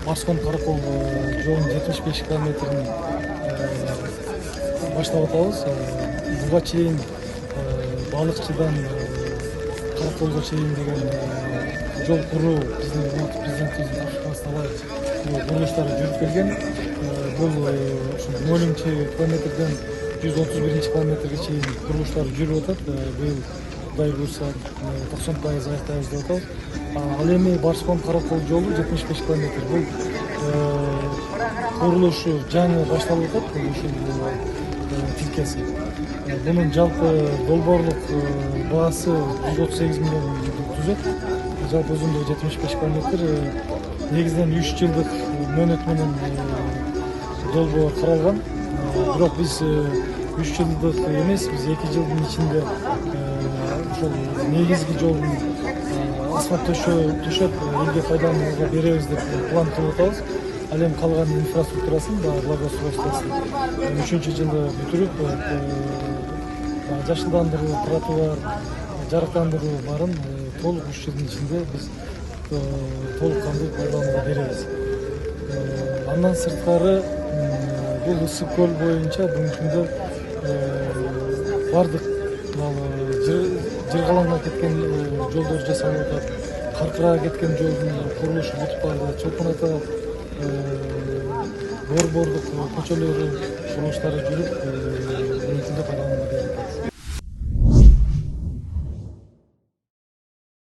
Барскон Каракол жолунун 75 километрин баштап атабыз. Буга чейин балыкчыдан Караколго чейин деген жол куруу биздин президентибиз Нурсултан Назарбаев курулуштары жүрүп келген. Бул ушу 0-километрден 131-километрге чейин курулуштар жүрүп атат. Быйыл Кудай буйрса 90% аяктайбыз деп атабыз. Ал эми Барскон Каракол жолу 75 километр. Бул курулушу жаңы башталып атат. Ушул тилкеси. Бунун жалпы долбоорлук баасы 138 миллион түзөт. Жалпы узундугу 75 километр. Негизинен 3 жылдык мөөнөт менен долбоор каралган. Бирок биз 3 жылдык эмес, биз 2 жылдын ичинде ошол негизги жолдун асфальт төшөп элге пайдаланууга беребиз деп план кылып атабыз. Ал эми калган инфраструктурасын благоустройствосун 3-жылда бүтүрүп, жашылдандыруу, тротуар, жарыктандыруу барын толук 3 жылдын ичинде биз толук кандуу пайдаланууга беребиз. Андан сырткары бул ысык көл боюнча бүгүнкү күндө бардык жыргаланып кеткен жолдор жасалып атат. Каркырап кеткен жолдун курулушу бүтүп барды. Чолпон ата борбордук көчөлөрү курулуштары жүрүп бүгүнкү күндө пайдаланууга берилет.